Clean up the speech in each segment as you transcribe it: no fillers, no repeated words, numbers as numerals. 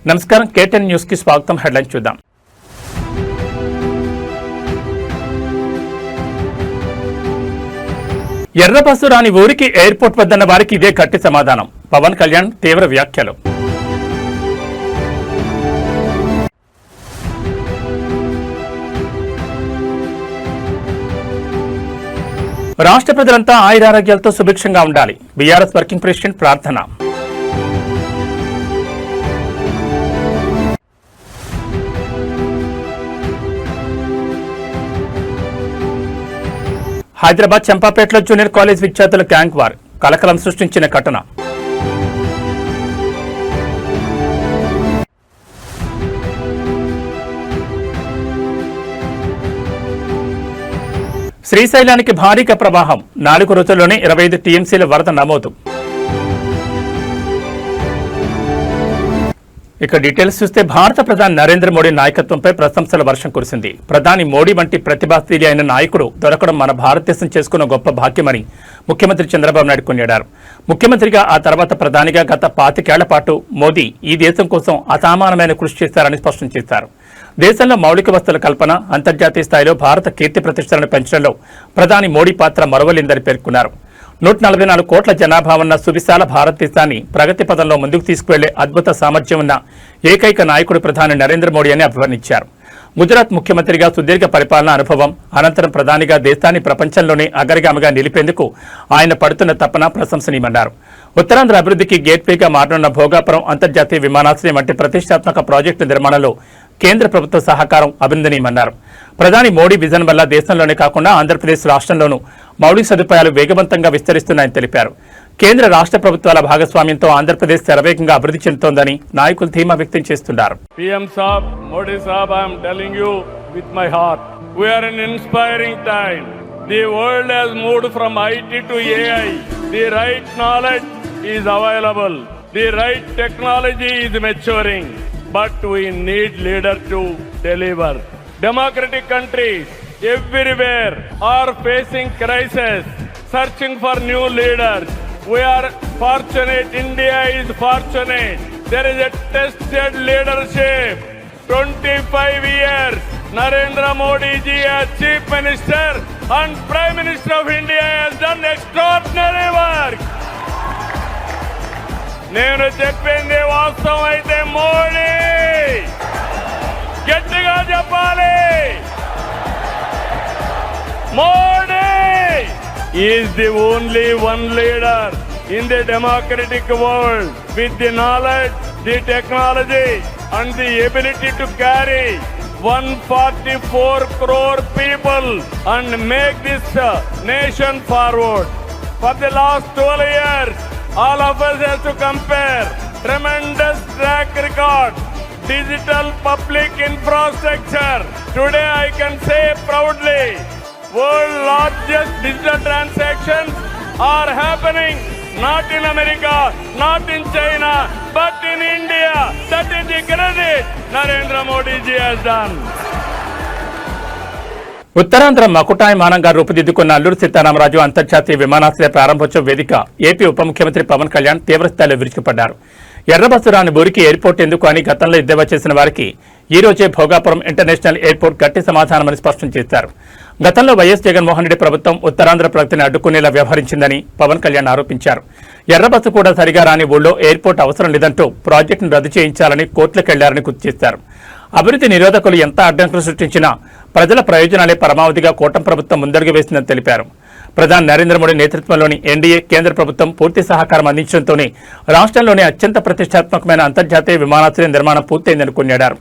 నమస్కారం కేటెన్ న్యూస్ కి స్వాగతం. హెడ్లైన్స్ చూద్దాం. ఎర్ర బస్సు రాని ఊరికి ఎయిర్పోర్ట్ వద్దన్న వారికి ఇదే గట్టి సమాధానం. పవన్ కళ్యాణ్ తీవ్ర వ్యాఖ్యలు. రాష్ట్ర ప్రజలంతా ఆయురారోగ్యాలతో సుభిక్షంగా ఉండాలి. బీఆర్ఎస్ వర్కింగ్ ప్రెసిడెంట్ ప్రార్థన. హైదరాబాద్ చంపాపేటలో జూనియర్ కాలేజ్ విద్యార్థుల గ్యాంగ్ వార్ కలకలం సృష్టించిన ఘటన. శ్రీశైలానికి భారీగా ప్రవాహం. 4 రోజుల్లోనే 25 టీఎంసీల వరద నమోదు. ఇక డీటెయిల్స్ చూస్తే భారత ప్రధాని నరేంద్ర మోడీ నాయకత్వంపై ప్రశంసల వర్షం కురిసింది. ప్రధాని మోడీ వంటి ప్రతిభాశీలి అయిన నాయకుడు దొరకడం మన భారతదేశం చేసుకున్న గొప్ప భాగ్యమని ముఖ్యమంత్రి చంద్రబాబు నాయుడు కొనియాడారు. ముఖ్యమంత్రిగా ఆ తర్వాత ప్రధానిగా గత 25 ఏళ్ల పాటు మోదీ ఈ దేశం కోసం అసామాన్యమైన కృషి చేశారని స్పష్టం చేశారు. దేశంలో మౌలిక వసతుల కల్పన, అంతర్జాతీయ స్థాయిలో భారత కీర్తి ప్రతిష్టలను పెంచడంలో ప్రధాని మోడీ పాత్ర మరవలేందని పేర్కొన్నారు. 144 కోట్ల జనాభా ఉన్న సువిశాల భారతదేశాన్ని ప్రగతి పదంలో ముందుకు తీసుకువెళ్లే అద్భుత సామర్థ్యం ఉన్న ఏకైక నాయకుడు ప్రధాని నరేంద్ర మోడీ అని అభివర్ణించారు. గుజరాత్ ముఖ్యమంత్రిగా సుదీర్ఘ పరిపాలనా అనుభవం అనంతరం ప్రధానిగా దేశాన్ని ప్రపంచంలోనే అగ్రగామిగా నిలిపేందుకు ఆయన పడుతున్న తపన ప్రశంసనీయమన్నారు. ఉత్తరాంధ్ర అభివృద్ధికి గేట్వేగా మారనున్న భోగాపురం అంతర్జాతీయ విమానాశ్రయం వంటి ప్రతిష్టాత్మక ప్రాజెక్టు నిర్మాణంలో కేంద్ర ప్రభుత్వ సహకారం అభినందనీయమన్నారు. ప్రధాని మోడీ విజన్ వల్ల దేశంలోనే కాకుండా ఆంధ్రప్రదేశ్ రాష్ట్రంలోనూ మౌలిక సదుపాయాలు వేగవంతంగా విస్తరిస్తున్నాయని తెలిపారు. కేంద్ర రాష్ట్ర ప్రభుత్వాల భాగస్వామ్యంతో ఆంధ్రప్రదేశ్ శరవేగంగా అభివృద్ధి చెందుతోందని నాయకులు ధీమా వ్యక్తం చేస్తున్నారు. PM Saab, Modi Saab, I am telling you with my heart, we are in inspiring time. The world has moved from IT to AI. The right knowledge is available. The right technology is maturing. But we need leaders to deliver. Democratic countries everywhere are facing crisis, searching for new leaders. We are fortunate, India is fortunate. There is a tested leadership. 25 years, Narendra Modi ji as Chief Minister and Prime Minister of India has done extraordinary work. నేను చెప్పింది వాస్తవం అయితే మోడీ గట్టిగా చెప్పాలి. Modi is the only one leader in the democratic world with the knowledge, the technology and the ability to carry 144 crore people and make this nation forward. For the last 12 years, all of us have to compare tremendous track record, digital public infrastructure. Today I can say proudly, world largest digital transactions are happening not in America, not in China, but in India. That is the credit Narendra Modi ji has done. Uttarandhra మకుటాయమానంగా రూపుదిద్దుకున్న Alluri Sitaramaraju అంతర్జాతీయ విమానాశ్రయ ప్రారంభోత్సవ వేదిక AP ఉప ముఖ్యమంత్రి పవన్ కళ్యాణ్ తీవ్రస్థాయిలో విరుచుకుపడ్డారు. ఎర్రబస్సు రాని ఊరికి ఎయిర్పోర్ట్ ఎందుకు అని గతంలో ఎద్దేవా చేసిన వారికి ఈ రోజే భోగాపురం ఇంటర్నేషనల్ ఎయిర్పోర్ట్ గట్టి సమాధానమని స్పష్టం చేశారు. గతంలో వైఎస్ జగన్మోహన్ రెడ్డి ప్రభుత్వం ఉత్తరాంధ్ర ప్రగతిని అడ్డుకునేలా వ్యవహరించిందని పవన్ కళ్యాణ్ ఆరోపించారు. ఎర్రబస్సు కూడా సరిగా రాని ఊళ్ళో ఎయిర్పోర్ట్ అవసరం లేదంటూ ప్రాజెక్టును రద్దు చేయించాలని కోర్టులకెళ్లారని గుర్తు చేశారు. అభివృద్ధి నిరోధకులు ఎంత అడ్డంకులు సృష్టించినా ప్రజల ప్రయోజనాలే పరమావధిగా కూటమి ప్రభుత్వం ముందడుగు వేసిందని తెలిపారు. ప్రధాని నరేంద్ర మోడీ నేతృత్వంలోని ఎన్డీఏ కేంద్ర ప్రభుత్వం పూర్తి సహకారం అందించడంతోనే రాష్ట్రంలోని అత్యంత ప్రతిష్టాత్మకమైన అంతర్జాతీయ విమానాశ్రయం నిర్మాణం పూర్తయిందని కొనియాడారు.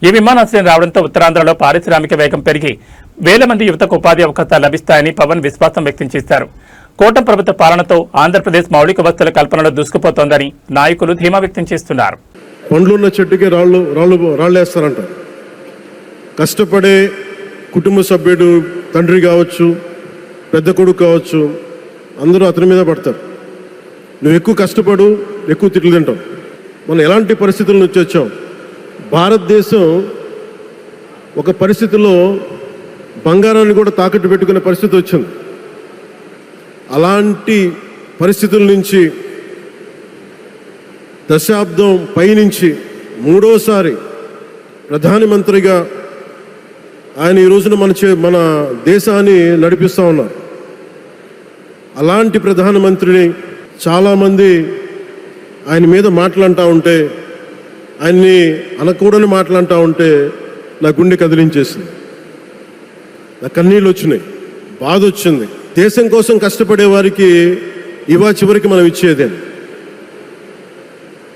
ఈ విమానాశ్రయం రావడంతో ఉత్తరాంధ్రలో పారిశ్రామిక వేగం పెరిగి వేల మంది యువతకు ఉపాధి అవకాశాలు లభిస్తాయని పవన్ విశ్వాసం వ్యక్తం చేశారు. కూటమి ప్రభుత్వ పాలనతో ఆంధ్రప్రదేశ్ మౌలిక వసతుల కల్పనలో దూసుకుపోతోందని నాయకులు ధీమా వ్యక్తం చేస్తున్నారు. పండ్లున్న చెట్టుకి రాళ్ళేస్తారంట. కష్టపడే కుటుంబ సభ్యుడు, తండ్రి కావచ్చు, పెద్ద కొడుకు కావచ్చు, అందరూ అతని మీద పడతారు. నువ్వు ఎక్కువ కష్టపడు, ఎక్కువ తిట్లు తింటావు. మనం ఎలాంటి పరిస్థితుల నుంచి వచ్చాం? భారతదేశం ఒక పరిస్థితిలో బంగారాన్ని కూడా తాకట్టు పెట్టుకునే పరిస్థితి వచ్చింది. అలాంటి పరిస్థితుల నుంచి దశాబ్దం పైనుంచి మూడోసారి ప్రధానమంత్రిగా ఆయన ఈ రోజున మన దేశాన్ని నడిపిస్తూ ఉన్నారు. అలాంటి ప్రధానమంత్రిని చాలామంది ఆయన మీద మాట్లాడుతూ ఉంటే, ఆయన్ని అనకూడని మాట్లాడుతూ ఉంటే నా గుండె కదిలించేసింది, నా కన్నీళ్ళు వచ్చినాయి, బాధ వచ్చింది. దేశం కోసం కష్టపడే వారికి ఇవా చివరికి మనం ఇచ్చేదే.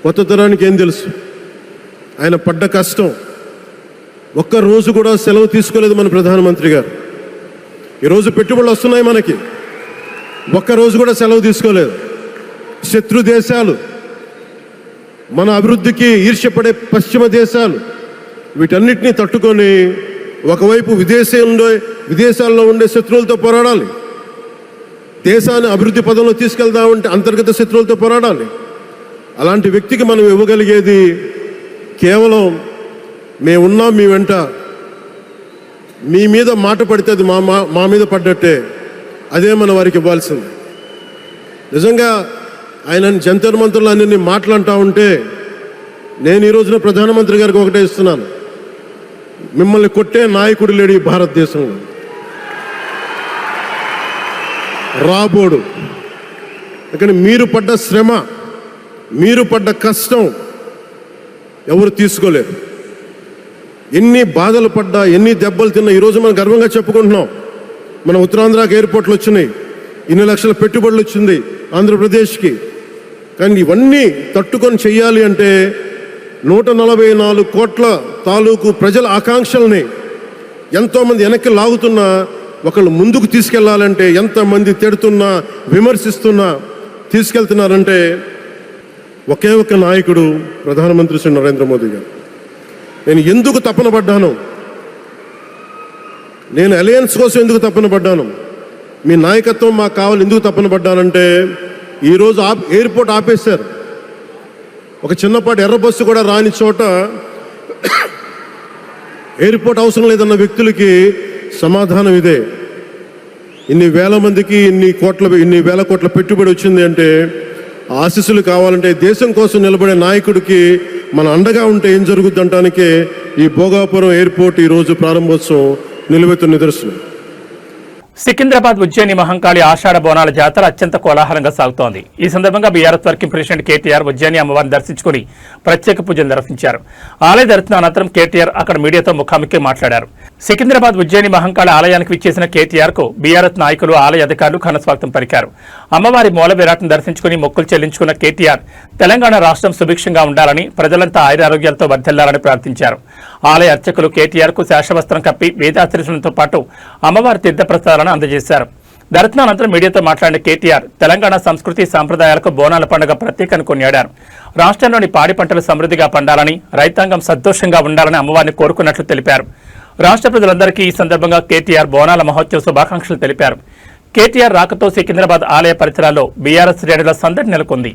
కొత్త తరానికి ఏం తెలుసు? ఆయన పడ్డ కష్టం. ఒక్క రోజు కూడా సెలవు తీసుకోలేదు మన ప్రధానమంత్రి గారు. ఈరోజు పెట్టుబడులు వస్తున్నాయి మనకి, ఒక్కరోజు కూడా సెలవు తీసుకోలేదు. శత్రు దేశాలు, మన అభివృద్ధికి ఈర్ష్యపడే పశ్చిమ దేశాలు, వీటన్నిటినీ తట్టుకొని ఒకవైపు విదేశాల్లో ఉండే శత్రువులతో పోరాడాలి, దేశాన్ని అభివృద్ధి పదంలో తీసుకెళ్దామంటే అంతర్గత శత్రువులతో పోరాడాలి. అలాంటి వ్యక్తికి మనం ఇవ్వగలిగేది కేవలం మేమున్నాం మీ వెంట, మీ మీద మాట పడితే అది మా మీద పడ్డట్టే, అదే మన వారికి ఇవ్వాల్సింది. నిజంగా ఆయన జంతర్ మంత్రులు అన్ని మాట్లాడుతూ ఉంటే నేను ఈ రోజున ప్రధానమంత్రి గారికి ఒకటే ఇస్తున్నాను, మిమ్మల్ని కొట్టే నాయకుడు లేడు ఈ భారతదేశంలో, రాబోడు. కానీ మీరు పడ్డ శ్రమ, మీరు పడ్డ కష్టం ఎవరు తీసుకోలేరు. ఎన్ని బాధలు పడ్డా, ఎన్ని దెబ్బలు తిన్నా ఈరోజు మనం గర్వంగా చెప్పుకుంటున్నాం. మన ఉత్తరాంధ్రకి ఎయిర్పోర్ట్లు వచ్చినాయి, ఇన్ని లక్షల పెట్టుబడులు వచ్చింది ఆంధ్రప్రదేశ్కి. కానీ ఇవన్నీ తట్టుకొని చెయ్యాలి అంటే 144 కోట్ల తాలూకు ప్రజల ఆకాంక్షల్ని ఎంతోమంది వెనక్కి లాగుతున్నా, ఒకళ్ళు ముందుకు తీసుకెళ్లాలంటే ఎంతమంది తిడుతున్నా విమర్శిస్తున్నా తీసుకెళ్తున్నారంటే ఒకే ఒక నాయకుడు ప్రధానమంత్రి శ్రీ నరేంద్ర మోదీ గారు. నేను ఎందుకు తపన పడ్డాను, నేను అలయన్స్ కోసం ఎందుకు తపన పడ్డాను, మీ నాయకత్వం మాకు కావాలి ఎందుకు తపన పడ్డానంటే, ఈరోజు ఎయిర్పోర్ట్ ఆపేశారు. ఒక చిన్నపాటి ఎర్ర బస్సు కూడా రాని చోట ఎయిర్పోర్ట్ అవసరం లేదన్న వ్యక్తులకి సమాధానం ఇదే. ఇన్ని వేల మందికి ఇన్ని వేల కోట్ల పెట్టుబడి వచ్చింది అంటే ఆశీస్సులు కావాలంటే, దేశం కోసం నిలబడే నాయకుడికి మన అండగా ఉంటే ఏం జరుగుద్ది అంటానికే ఈ భోగాపురం ఎయిర్పోర్ట్ ఈరోజు ప్రారంభోత్సవం నిలువెత్తు నిదర్శనం. సికింద్రాబాద్ ఉజ్జయిని మహంకాళి ఆషాఢ బోనాల జాతర అత్యంత కోలాహలంగా సాగుతోంది. ఈ సందర్భంగా బీఆర్ఎస్ వర్కింగ్ ప్రెసిడెంట్ కేటీఆర్ ఉజ్జయిని అమ్మవారిని దర్శించుకుని ప్రత్యేక పూజలు నిర్వహించారు. ఆలయ దర్శనం అనంతరం కేటీఆర్ అక్కడ మీడియాతో ముఖాముఖి మాట్లాడారు. సికింద్రాబాద్ ఉజ్జయిని మహంకాళి ఆలయానికి విచ్చేసిన కేటీఆర్ కు బీఆర్ఎస్ నాయకులు, ఆలయ అధికారులు ఘనస్వాగతం పలికారు. అమ్మవారి మూల విరాట్ను దర్శించుకుని మొక్కులు చెల్లించుకున్న కేటీఆర్ తెలంగాణ రాష్ట్రం సుభిక్షంగా ఉండాలని, ప్రజలంతా ఆయురారోగ్యాలతో వర్ధిల్లాలని ప్రార్థించారు. ఆలయ అర్చకులు కేటీఆర్ కు శేషవస్త్రం కప్పి వేదాశీర్వలతో పాటు అమ్మవారి తీర్థప్రసాదాలను అందజేశారు. దర్శనానంతరం మీడియాతో మాట్లాడిన కేటీఆర్ తెలంగాణ సంస్కృతి సాంప్రదాయాలకు బోనాల పండుగ ప్రత్యేకని కొనియాడారు. రాష్ట్రంలోని పాడి పంటలు సమృద్ధిగా పండాలని, రైతాంగం సంతోషంగా ఉండాలని అమ్మవారిని కోరుకున్నట్లు తెలిపారు. రాష్ట్ర ప్రజలందరికీ ఈ సందర్భంగా కేటీఆర్ బోనాల మహోత్సవ శుభాకాంక్షలు తెలిపారు. కేటీఆర్ రాకతో సికింద్రాబాద్ ఆలయ పరిసరాల్లో బీఆర్ఎస్ శ్రేణుల సందడి నెలకొంది.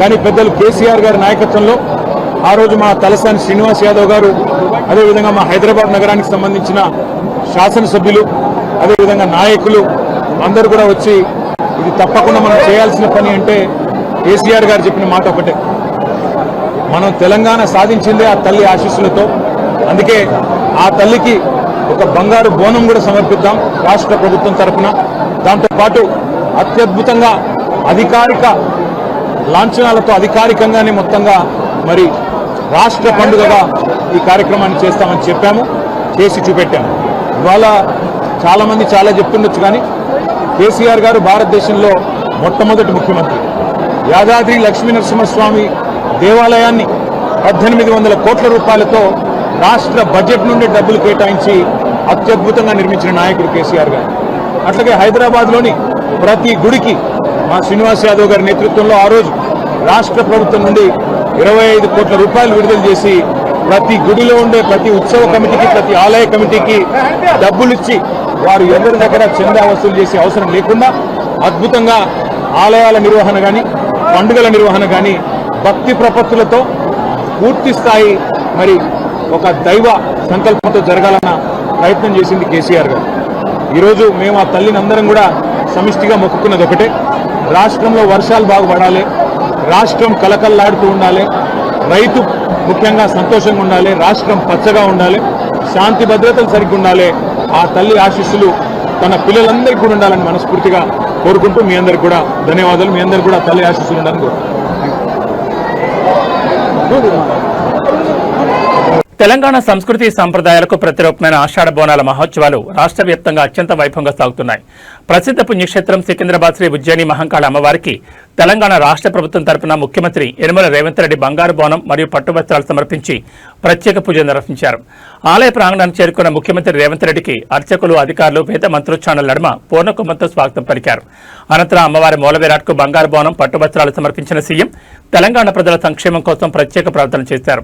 కానీ పెద్దలు కేసీఆర్ గారి నాయకత్వంలో ఆ రోజు మా తలసాని శ్రీనివాస్ యాదవ్ గారు, అదేవిధంగా మా హైదరాబాద్ నగరానికి సంబంధించిన శాసనసభ్యులు, అదేవిధంగా నాయకులు అందరూ కూడా వచ్చి ఇది తప్పకుండా మనం చేయాల్సిన పని అంటే కేసీఆర్ గారు చెప్పిన మాట ఒకటే, మనం తెలంగాణ సాధించిందే ఆ తల్లి ఆశీస్సులతో. అందుకే ఆ తల్లికి ఒక బంగారు బోనం కూడా సమర్పిద్దాం రాష్ట్ర ప్రభుత్వం తరఫున. దాంతోపాటు అత్యద్భుతంగా అధికారిక లాంఛనాలతో అధికారికంగానే మొత్తంగా మరి రాష్ట్ర పండుగగా ఈ కార్యక్రమాన్ని చేస్తామని చెప్పాము, చేసి చూపెట్టాము. ఇవాళ చాలామంది చాలా చెప్తుండొచ్చు, కానీ కేసీఆర్ గారు భారతదేశంలో మొట్టమొదటి ముఖ్యమంత్రి. యాదాద్రి లక్ష్మీనరసింహస్వామి దేవాలయాన్ని 1800 కోట్ల రూపాయలతో రాష్ట్ర బడ్జెట్ నుండి డబ్బులు కేటాయించి అత్యద్భుతంగా నిర్మించిన నాయకుడు కేసీఆర్ గారు. అట్లాగే హైదరాబాద్లోని ప్రతి గుడికి మా శ్రీనివాస్ యాదవ్ గారి నేతృత్వంలో ఆ రోజు రాష్ట్ర ప్రభుత్వం నుండి 25 కోట్ల రూపాయలు విడుదల చేసి ప్రతి గుడిలో ఉండే ప్రతి ఉత్సవ కమిటీకి, ప్రతి ఆలయ కమిటీకి డబ్బులు ఇచ్చి వారు ఎవరి దగ్గర చందా వసూలు చేసే అవసరం లేకుండా అద్భుతంగా ఆలయాల నిర్వహణ కానీ, పండుగల నిర్వహణ కానీ భక్తి ప్రపత్తులతో పూర్తి స్థాయి మరి ఒక దైవ సంకల్పంతో జరగాలన్న ప్రయత్నం చేసింది కేసీఆర్ గారు. ఈరోజు మేము ఆ తల్లిని అందరం కూడా సమిష్టిగా మొక్కుకున్నది ఒకటే, రాష్ట్రంలో వర్షాలు బాగుపడాలి, రాష్ట్రం కలకల్లాడుతూ ఉండాలి, రైతు ముఖ్యంగా సంతోషంగా ఉండాలి, రాష్ట్రం పచ్చగా ఉండాలి, శాంతి భద్రతలు సరిగ్గా ఉండాలి. ఆ తల్లి ఆశీస్సులు తన పిల్లలందరికీ కూడా ఉండాలని మనస్ఫూర్తిగా కోరుకుంటూ మీ అందరికి కూడా ధన్యవాదాలు. మీ అందరికి కూడా తల్లి ఆశీస్సులు ఉండాలని కోరుకుంటున్నాను. తెలంగాణ సంస్కృతి సంప్రదాయాలకు ప్రతిరూపమైన ఆషాఢ బోనాల మహోత్సవాలు రాష్ట్ర వ్యాప్తంగా అత్యంత వైభవంగా సాగుతున్నాయి. ప్రసిద్ధ పుణ్యక్షేత్రం సికింద్రాబాద్ శ్రీ ఉజ్జయిని మహంకాళ అమ్మవారికి తెలంగాణ రాష్ట్ర ప్రభుత్వం తరపున ముఖ్యమంత్రి యనమల రేవంత్ రెడ్డి బంగారు బోనం మరియు పట్టు వస్త్రాలు సమర్పించి ప్రత్యేక పూజలు నిర్వహించారు. ఆలయ ప్రాంగణానికి చేరుకున్న ముఖ్యమంత్రి రేవంత్ రెడ్డికి అర్చకులు, అధికారులు వేద మంత్రోచ్చారణల నడుమ పూర్ణకుంభంతో స్వాగతం పలికారు. అనంతరం అమ్మవారి మూలవిరాట్కు బంగారు బోనం, పట్టు వస్త్రాలు సమర్పించిన సీఎం తెలంగాణ ప్రజల సంక్షేమం కోసం ప్రత్యేక ప్రార్థన చేశారు.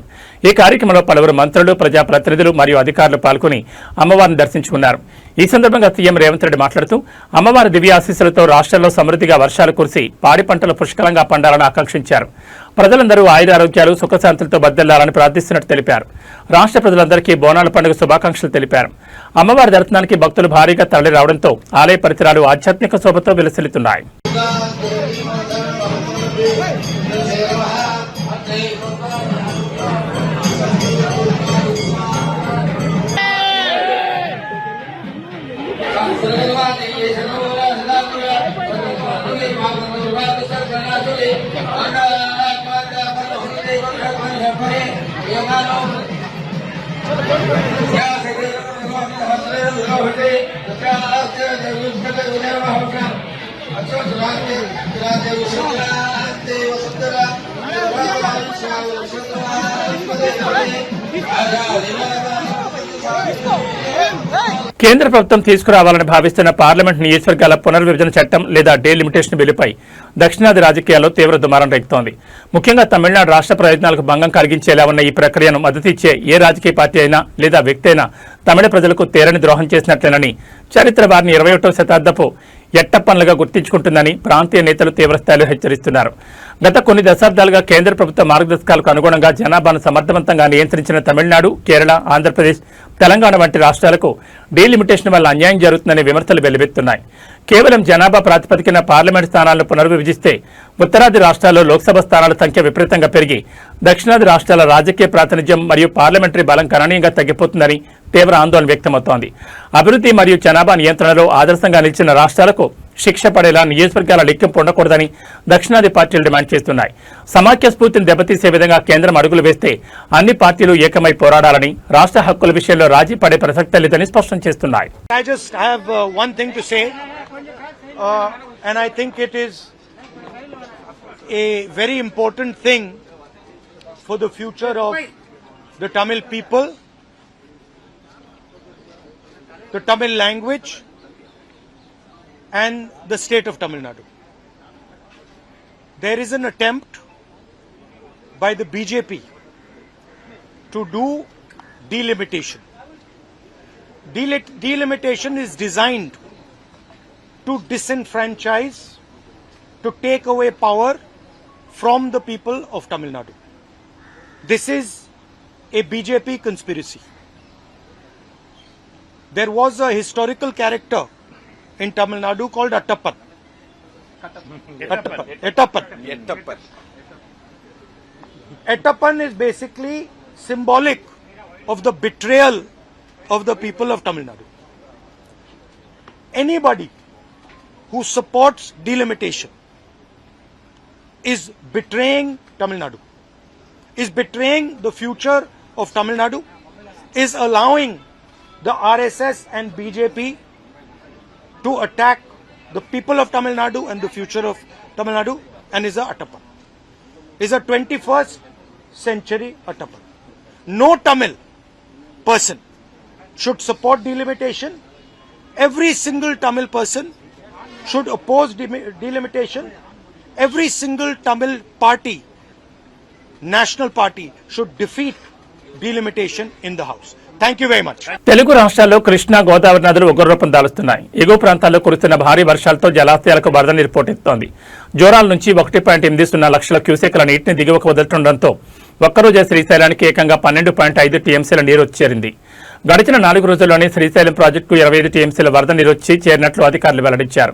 ఈ కార్యక్రమంలో పలువురు మంత్రులు, ప్రజాప్రతినిధులు మరియు అధికారులు పాల్గొని అమ్మవారిని దర్శించుకున్నారు. ఈ సందర్భంగా సీఎం రేవంత్ రెడ్డి మాట్లాడుతూ అమ్మవారి దివ్య ఆశీస్సులతో రాష్ట్రంలో సమృద్ధిగా వర్షాలు కురిసి పాడి పంటలు పుష్కలంగా పండాలని ఆకాంక్షించారు. ప్రజలందరూ ఆయురారోగ్యాలు, సుఖశాంతులతో బద్దెల్లాలని ప్రార్థిస్తున్నట్టు తెలిపారు. రాష్ట్ర ప్రజలందరికీ బోనాల పండుగ శుభాకాంక్షలు తెలిపారు. అమ్మవారి దర్శనానికి భక్తులు భారీగా తరలి రావడంతో ఆలయ పరిసరాలు ఆధ్యాత్మిక శోభతో విలసిల్లుతున్నాయి. కేంద్ర ప్రభుత్వం తీసుకురావాలని భావిస్తున్న పార్లమెంట్ నియోజకవర్గాల పునర్విభజన చట్టం లేదా డీలిమిటేషన్ బిల్లుపై దక్షిణాది రాజకీయాల్లో తీవ్ర దుమారం రేగుతోంది. ముఖ్యంగా తమిళనాడు రాష్ట్ర ప్రయోజనాలకు భంగం కలిగించేలా ఉన్న ఈ ప్రక్రియను మద్దతిచ్చే ఏ రాజకీయ పార్టీ అయినా లేదా వ్యక్తి అయినా తమిళ ప్రజలకు తీరని ద్రోహం చేసినట్లేనని చరిత్ర వారిని 21వ శతాబ్దపు ఎట్టప్పన్లుగా గుర్తించుకుంటుందని ప్రాంతీయ నేతలు తీవ్రస్థాయిలో హెచ్చరిస్తున్నారు. గత కొన్ని దశాబ్దాలుగా కేంద్ర ప్రభుత్వ మార్గదర్శకాలకు అనుగుణంగా జనాభాను సమర్థవంతంగా నియంత్రించిన తమిళనాడు, కేరళ, ఆంధ్రప్రదేశ్, తెలంగాణ వంటి రాష్ట్రాలకు డీలిమిటేషన్ వల్ల అన్యాయం జరుగుతుందనే విమర్శలు వెల్లువెత్తున్నాయి. కేవలం జనాభా ప్రాతిపదికన పార్లమెంట్ స్థానాలను పునర్విభజిస్తే ఉత్తరాది రాష్ట్రాల్లో లోక్సభ స్థానాల సంఖ్య విపరీతంగా పెరిగి దక్షిణాది రాష్ట్రాల రాజకీయ ప్రాతినిధ్యం మరియు పార్లమెంటరీ బలం గణనీయంగా తగ్గిపోతుందని తీవ్ర ఆందోళన వ్యక్తమవుతోంది. అభివృద్ధి మరియు జనాభా నియంత్రణలో ఆదర్శంగా నిలిచిన రాష్ట్రాలకు శిక్ష పడేలా నియోజకవర్గాల లెక్కింపు ఉండకూడదని దక్షిణాది పార్టీలు డిమాండ్ చేస్తున్నాయి. సమాఖ్య స్ఫూర్తిని దెబ్బతీసే విధంగా కేంద్రం అడుగులు వేస్తే అన్ని పార్టీలు ఏకమై పోరాడాలని, రాష్ట్ర హక్కుల విషయంలో రాజీ పడే ప్రసక్తే లేదని స్పష్టం చేస్తున్నాయి. I just have one thing to say, and I think it is a very important thing for the future of the Tamil people, the Tamil language, and the state of Tamil Nadu. There is an attempt by the BJP to do delimitation. Delimitation is designed to disenfranchise, to take away power from the people of Tamil Nadu. This is a BJP conspiracy. There was a historical character in Tamil Nadu called Attappan. Attappan is basically symbolic of the betrayal of the people of Tamil Nadu. Anybody who supports delimitation is betraying Tamil Nadu, is betraying the future of Tamil Nadu, is allowing the RSS and BJP to attack the people of Tamil Nadu and the future of Tamil Nadu, and is a Attappan. Is a 21st century Attappan. No Tamil person should support delimitation. Every single Tamil person should oppose delimitation. Every single Tamil party, national party, should defeat delimitation in the house. Thank you very much. Telugu రాష్ట్రాల్లో కృష్ణా, గోదావరి నదులు ఉగ్రరూపం దాలుస్తున్నాయి. ఎగువ ప్రాంతాల్లో కురుస్తున్న భారీ వర్షాలతో జలాశయాలకు వరద నీరు పోటెత్తుతోంది. జోరాల నుంచి 1.80 లక్షల క్యూసెక్ల నీటిని దిగువకు వదులుతుండటంతో ఒక్కరోజే శ్రీశైలానికి ఏకంగా 12.5 టీఎంసీల నీరు చేరింది. గడిచిన 4 రోజుల్లోనే శ్రీశైలం ప్రాజెక్టుకు 25 టీఎంసీల వరద నీరు చేరినట్లు అధికారులు వెల్లడించారు.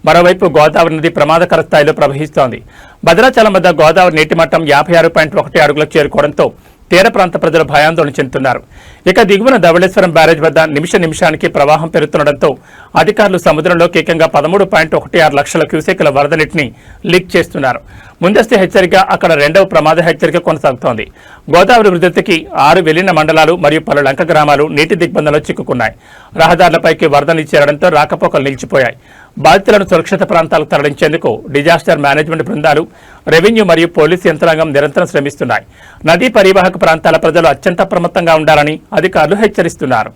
మరోవైపు గోదావరి నది ప్రమాదకర స్థాయిలో ప్రవహిస్తోంది. భద్రాచలం వద్ద గోదావరి నీటి మట్టం 56.1 అడుగులకు చేరుకోవడంతో తీర ప్రాంత ప్రజలు భయాందోళన చెందుతున్నారు. ఇక దిగువన ధవళేశ్వరం బ్యారేజ్ వద్ద నిమిషానికి ప్రవాహం పెరుగుతుండటంతో అధికారులు సముద్రంలోకి ఏకంగా 13.16 లక్షల క్యూసెక్కుల వరద నీటిని లీక్ చేస్తున్నారు. ముందస్తు హెచ్చరిక అక్కడ రెండవ ప్రమాద హెచ్చరిక కొనసాగుతోంది. గోదావరి ఉధృతికి 6 వెలిన మండలాలు మరియు పలు లంక గ్రామాలు నీటి దిగ్బంధంలో చిక్కుకున్నాయి. రహదారులపైకి వరద నీరు చేరడంతో రాకపోకలు నిలిచిపోయాయి. బాధితులను సురక్షిత ప్రాంతాలకు తరలించేందుకు డిజాస్టర్ మేనేజ్మెంట్ బృందాలు, రెవెన్యూ మరియు పోలీసు యంత్రాంగం నిరంతరం శ్రమిస్తున్నాయి. నదీ పరివాహక ప్రాంతాల ప్రజలు అత్యంత అప్రమత్తంగా ఉండాలని అధికారులు హెచ్చరిస్తున్నారు.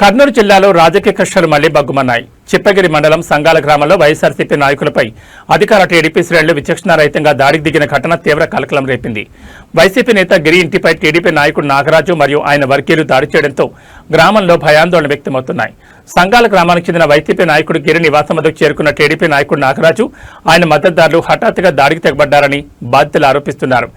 కర్నూలు జిల్లాలో రాజకీయ కష్టాలు మళ్లీ బగ్గుమన్నాయి. చిప్పగిరి మండలం సంగాల గ్రామంలో వైఎస్ఆర్సీపీ నాయకులపై అధికార టీడీపీ శ్రేణులు విచక్షణారహితంగా దాడికి దిగిన ఘటన తీవ్ర కలకలం రేపింది. వైసీపీ నేత గిరి ఇంటిపై టీడీపీ నాయకుడు నాగరాజు మరియు ఆయన వర్గీయులు దాడి చేయడంతో గ్రామంలో భయాందోళన వ్యక్తమవుతున్నాయి. సంగాల గ్రామానికి చెందిన వైసీపీ నాయకుడు గిరి నివాసం వద్దకు చేరుకున్న టీడీపీ నాయకుడు నాగరాజు, ఆయన మద్దతుదారులు హఠాత్తుగా దాడికి తెగబడ్డారని బాధితులు ఆరోపిస్తున్నారు.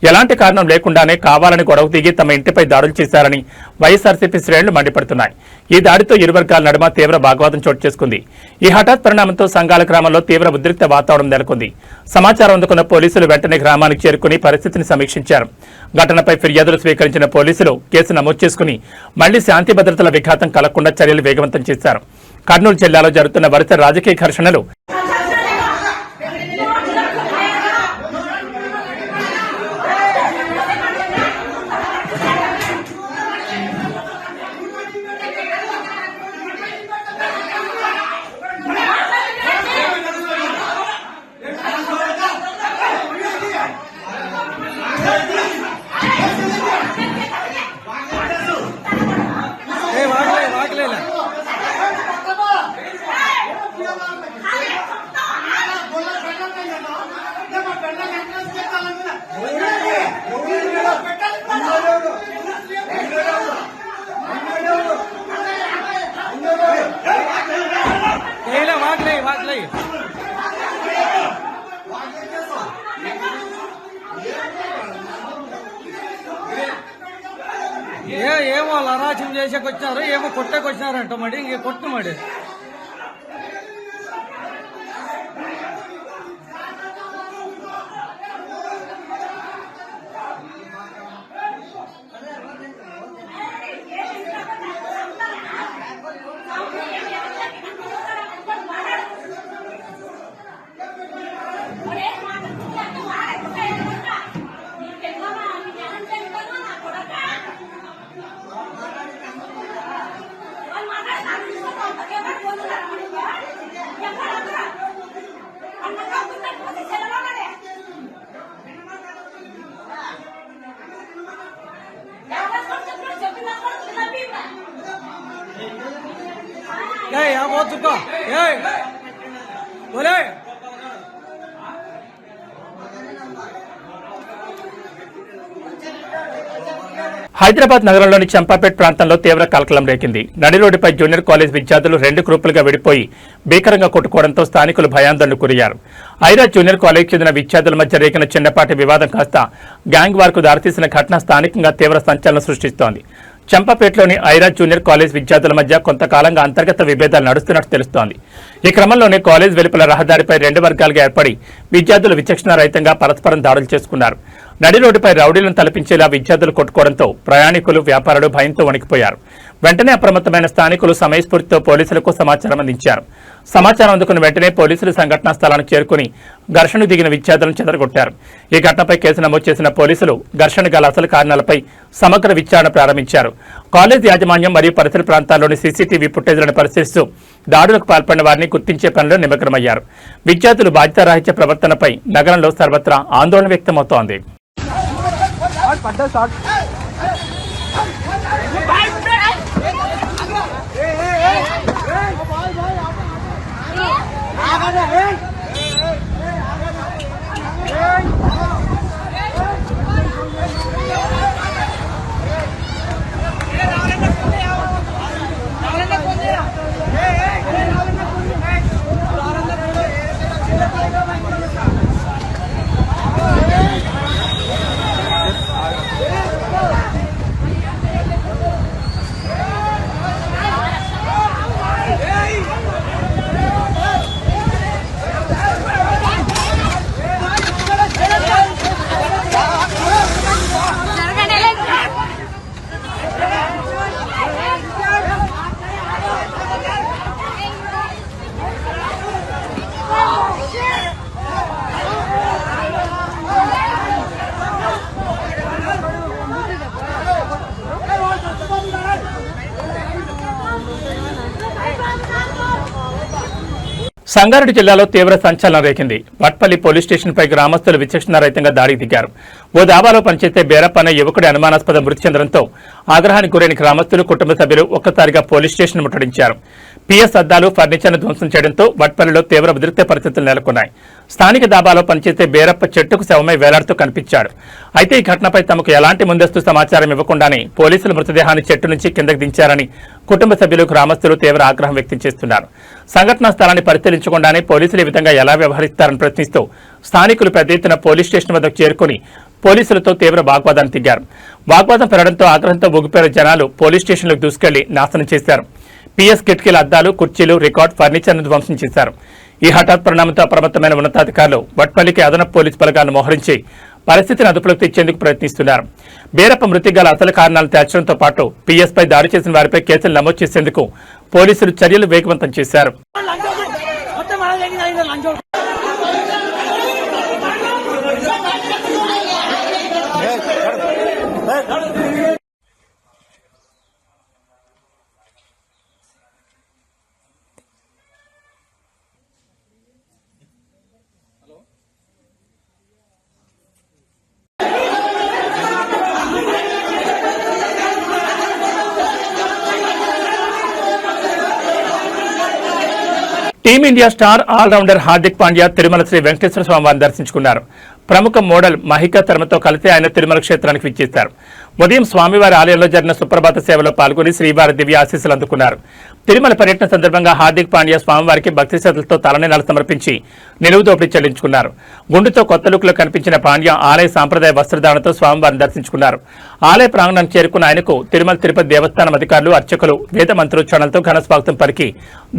ఎలాంటి కారణం లేకుండానే కావాలని గొడవ దిగి తమ ఇంటిపై దాడులు చేశారని వైఎస్ఆర్సీపీ శ్రేణులు మండిపడుతున్నాయి. ఈ దాడితో ఇరు వర్గాల నడుమ తీవ్ర వాగ్వాదం చోటు చేసుకుంది. ఈ హఠాత్ పరిణామంతో సంగాల గ్రామంలో తీవ్ర ఉద్రిక్త వాతావరణం నెలకొంది. సమాచారం అందుకున్న పోలీసులు వెంటనే గ్రామానికి చేరుకుని పరిస్థితిని సమీక్షించారు. ఘటనపై ఫిర్యాదులు స్వీకరించిన పోలీసులు కేసు నమోదు చేసుకుని మళ్లీ శాంతి భద్రతల విఘాతం కలగకుండా చర్యలు వేగవంతం చేశారు. కర్నూలు జిల్లాలో జరుగుతున్న వరుస రాజకీయ ఘర్షణలు ఏమో అరాచం చేసేకొచ్చినారు, ఏమో కొట్టేకొచ్చినారంట. మరి ఇంక కొట్టు మరి హైదరాబాద్ నగరంలోని చంపాపేట్ ప్రాంతంలో తీవ్ర కలకలం రేకింది. నడి రోడ్డుపై జూనియర్ కాలేజ్ విద్యార్థులు 2 గ్రూపులుగా విడిపోయి భీకరంగా కొట్టుకోవడంతో స్థానికులు భయాందోళనకు గురయ్యారు. ఐరా జూనియర్ కాలేజ్ చెందిన విద్యార్థుల మధ్య రేకిన చిన్నపాటి వివాదం కాస్త గ్యాంగ్ వార్కు దారితీసిన ఘటన స్థానికంగా తీవ్ర సంచలనం సృష్టిస్తోంది. చంపాపేటలోని ఐరా జూనియర్ కాలేజ్ విద్యార్థుల మధ్య కొంతకాలంగా అంతర్గత విభేదాలు నడుస్తున్నట్టు తెలుస్తోంది. ఈ క్రమంలోనే కాలేజ్ వెలుపల రహదారిపై 2 వర్గాలుగా ఏర్పడి విద్యార్థులు విచక్షణారహితంగా పరస్పరం దాడులు చేసుకున్నారు. నడి రోడ్డుపై రౌడీలను తలపించేలా విద్యార్థులు కొట్టుకోవడంతో ప్రయాణికులు, వ్యాపారులు భయంతో వణికిపోయారు. వెంటనే అప్రమత్తమైన స్థానికులు సమయస్ఫూర్తితో పోలీసులకు సమాచారం అందించారు. సమాచారం అందుకున్న వెంటనే పోలీసులు సంఘటనా స్థలానికి చేరుకుని ఘర్షణకు దిగిన విద్యార్థులను చెదరగొట్టారు. ఈ ఘటనపై కేసు నమోదు చేసిన పోలీసులు ఘర్షణ గల అసలు కారణాలపై సమగ్ర విచారణ ప్రారంభించారు. కాలేజ్ యాజమాన్యం మరియు పరిసర ప్రాంతాల్లోని సీసీటీవీ ఫుటేజ్లను పరిశీలిస్తూ దాడులకు పాల్పడిన వారిని గుర్తించే పనిలో నిమగ్నమయ్యారు. విద్యార్థులు బాధ్యతారాహిత్య ప్రవర్తనపై నగరంలో సర్వత్రా ఆందోళన వ్యక్తమవుతోంది. సంగారెడ్డి జిల్లాలో తీవ్ర సంచలనం రేకింది. వట్పల్లి పోలీస్ స్టేషన్పై గ్రామస్తులు విచక్షణారహితంగా దాడికి దిగారు. ఓ దాబాలో పనిచేసే బేరప్ప అనే యువకుడి అనుమానాస్పద మృతి చెందడంతో ఆగ్రహానికి గురైన గ్రామస్తులు, కుటుంబ సభ్యులు ఒక్కసారిగా పోలీస్ స్టేషన్ ముట్టడించారు. పిఎస్ అద్దాలు, ఫర్నిచర్ను ధ్వంసం చేయడంతో వట్పల్లిలో తీవ్ర ఉద్రిక్త పరిస్థితులు నెలకొన్నాయి. స్థానిక దాబాలో పనిచేసే బేరప్ప చెట్టుకు శవమై వేలాడుతూ కనిపించాడు. అయితే ఈ ఘటనపై తమకు ఎలాంటి ముందస్తు సమాచారం ఇవ్వకుండానే పోలీసులు మృతదేహాన్ని చెట్టు నుంచి కిందకు దించారని కుటుంబ సభ్యులు, గ్రామస్తులు తీవ్ర ఆగ్రహం వ్యక్తం చేస్తున్నారు. సంఘటనా స్థలాన్ని పరిశీలించకుండానే పోలీసులు ఈ విధంగా ఎలా వ్యవహరిస్తారని ప్రశ్నిస్తూ స్థానికులు పెద్ద ఎత్తున పోలీస్ స్టేషన్ వద్దకు చేరుకుని పోలీసులతో తీవ్ర వాగ్వాదాన్ని దిగారు. వాగ్వాదం పెరగడంతో ఆగ్రహంతో ఊగిపోయిన జనాలు పోలీస్ స్టేషన్లకు దూసుకెళ్లి నాశనం చేశారు. పిఎస్ కిటికీల అద్దాలు, కుర్చీలు, రికార్డ్, ఫర్నిచర్ను ధ్వంసం చేశారు. ఈ హఠాత్ పరిణామంతో అప్రమత్తమైన ఉన్నతాధికారులు వట్పల్లికి అదనపు పోలీసు బలగాలను మోహరించి పరిస్థితిని అదుపులోకి తెచ్చేందుకు ప్రయత్నిస్తున్నారు. బేరప్ప మృతికి గల అసలు కారణాలు తేల్చడంతో పాటు పిఎస్ పై దాడి చేసిన వారిపై కేసులు నమోదు చేసేందుకు పోలీసులు చర్యలు వేగవంతం చేశారు. Team India star allrounder Hardik Pandya Tirumala Sri Venkateswara స్వామివారిని దర్శించుకున్నారు. ప్రముఖ మోడల్ మహికా శర్మతో కలిసి ఆయన తిరుమల క్షేత్రానికి విచ్చేశారు. ఉదయం స్వామివారి ఆలయంలో జరిగిన సుప్రభాత సేవలో పాల్గొని శ్రీవారి దివ్య ఆశీస్సులు అందుకున్నారు. తిరుమల పర్యటన సందర్భంగా హార్దిక్ పాండ్యా స్వామివారికి భక్తి శ్రద్ధలతో తలనీలాలు సమర్పించి నిలువు దోపిడీ చెల్లించుకున్నారు. గుండుతో కొత్త లుక్లో కనిపించిన పాండ్యా ఆలయ సాంప్రదాయ వస్త్రధారణతో స్వామివారిని దర్శించుకున్నారు. ఆలయ ప్రాంగణానికి చేరుకున్న ఆయనకు తిరుమల తిరుపతి దేవస్థానం అధికారులు, అర్చకులు వేద మంత్రోచ్చారణలతో ఘన స్వాగతం పలికి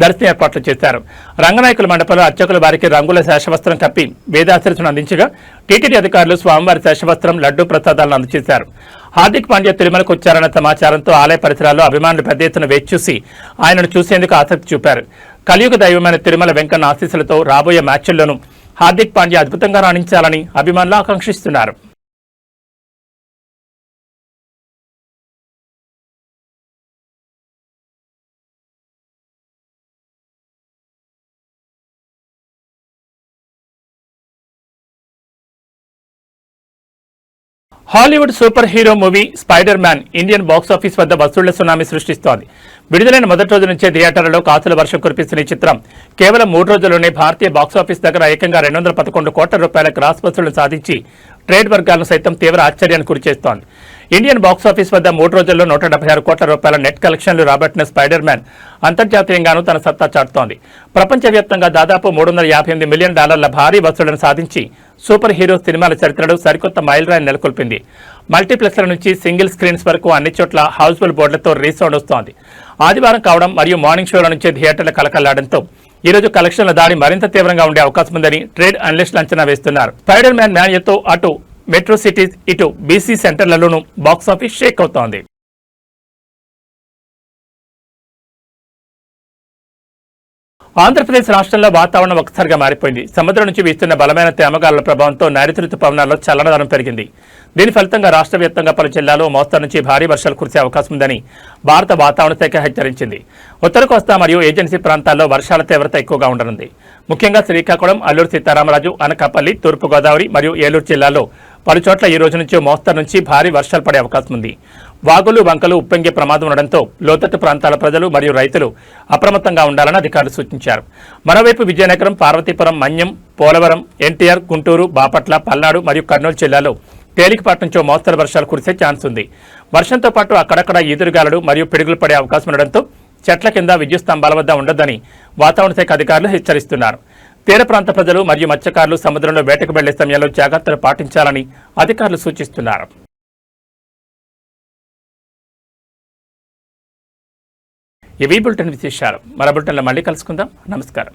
దర్శన ఏర్పాట్లు చేశారు. రంగనాయకుల మండపంలో అర్చకుల వారికి రంగుల శేషవస్త్రం కప్పి వేదాశీర్వచనం అందించగా టీటీడీ అధికారులు స్వామివారి శేషవస్త్రం, లడ్డూ ప్రసాదాలను అందజేశారు. హార్దిక్ పాండ్యా తిరుమలకు వచ్చారన్న సమాచారంతో ఆలయ పరిసరాల్లో అభిమానులు పెద్ద ఎత్తున వేచి చూసి ఆయనను చూసేందుకు ఆసక్తి చూపారు. కలియుగ దైవమైన తిరుమల వెంకన్న ఆశీస్సులతో రాబోయే మ్యాచ్ల్లోనూ హార్దిక్ పాండ్యా అద్భుతంగా రాణించాలని అభిమానులు ఆకాంక్షిస్తున్నారు. Hollywood super hero movie spider man Indian box office వద్ద వసూళ్ల సునామీ సృష్టిస్తోంది. విడుదలైన మొదటి రోజు నుంచే థియేటర్లలో కాసుల వర్షం కురిపిస్తున్న ఈ చిత్రం కేవలం 3 రోజుల్లోనే భారతీయ బాక్సాఫీస్ దగ్గర ఏకంగా 211 కోట్ల రూపాయల గ్రాస్ వసూళ్లను సాధించి ట్రేడ్ వర్గాలను సైతం తీవ్ర ఆశ్చర్యానికి గురిచేస్తోంది. ఇండియన్ బాక్సాఫీస్ వద్ద 3 రోజుల్లో 176 కోట్ల రూపాయల నెట్ కలెక్షన్లు రాబట్టిన స్పైడర్ మ్యాన్ అంతర్జాతీయంగానూ తన సత్తా చాటుతోంది. ప్రపంచవ్యాప్తంగా దాదాపు $358 మిలియన్ భారీ వసూళ్లను సాధించి సూపర్ హీరో సినిమాల చరిత్రలో సరికొత్త మైలురాయిని నెలకొల్పింది. మల్టీప్లెక్స్ల నుంచి సింగిల్ స్క్రీన్స్ వరకు అన్ని చోట్ల హౌస్ఫుల్ బోర్డులతో రీసౌండ్ వస్తోంది. ఆదివారం కావడం మరియు మార్నింగ్ షోల నుంచే థియేటర్ల కలకల్లాడంతో ఈ రోజు కలెక్షన్ల దాడి మరింత తీవ్రంగా ఉండే అవకాశం ఉందని ట్రేడ్ అనలిస్టులు అంచనా వేస్తున్నారు. స్పైడర్ మ్యాన్ మ్యాన్యతో అటు మెట్రో సిటీస్, ఇటు బీసీ సెంటర్లలోనూ బాక్సాఫీస్ షేక్ అవుతోంది. ఆంధ్రప్రదేశ్ రాష్ట్రంలో వాతావరణం ఒక్కసారిగా మారిపోయింది. సముద్రం నుంచి వీస్తున్న బలమైన తేమగాలుల ప్రభావంతో నైరుతి రుతుపవనాల్లో చల్లదనం పెరిగింది. దీని ఫలితంగా రాష్ట్ర వ్యాప్తంగా పలు జిల్లాల్లో మోస్తరు నుంచి భారీ వర్షాలు కురిసే అవకాశం ఉందని భారత వాతావరణ శాఖ హెచ్చరించింది. ఉత్తర కోస్తా మరియు ఏజెన్సీ ప్రాంతాల్లో వర్షాల తీవ్రత ఎక్కువగా ఉండనుంది. ముఖ్యంగా శ్రీకాకుళం, అల్లూరు సీతారామరాజు, అనకాపల్లి, తూర్పుగోదావరి మరియు ఏలూరు జిల్లాల్లో పలుచోట్ల ఈ రోజు నుంచి మోస్తరు నుంచి భారీ వర్షాలు పడే అవకాశం ఉంది. వాగులు వంకలు ఉప్పొంగే ప్రమాదం ఉండడంతో లోతట్టు ప్రాంతాల ప్రజలు మరియు రైతులు అప్రమత్తంగా ఉండాలని అధికారులు సూచించారు. మరోవైపు విజయనగరం, పార్వతీపురం, మన్యం, పోలవరం, ఎన్టీఆర్, గుంటూరు, బాపట్ల, పల్నాడు మరియు కర్నూలు జిల్లాలో తేలికపాటి నుంచో మోస్తరు వర్షాలు కురిసే ఛాన్స్ ఉంది. వర్షంతో పాటు అక్కడక్కడ ఈదురుగాలులు మరియు పిడుగులు పడే అవకాశం ఉండడంతో చెట్ల కింద విద్యుత్ స్తంభాల వద్ద ఉండొద్దని వాతావరణ శాఖ అధికారులు హెచ్చరిస్తున్నారు. తీర ప్రాంత ప్రజలు మరియు మత్స్యకారులు సముద్రంలో వేటకు వెళ్లే సమయంలో జాగ్రత్తలు పాటించాలని అధికారులు సూచిస్తున్నారు. ఇవి బులెటిన్ విశేషాలు. మరో బులెటిన్లో మళ్ళీ కలుసుకుందాం. నమస్కారం.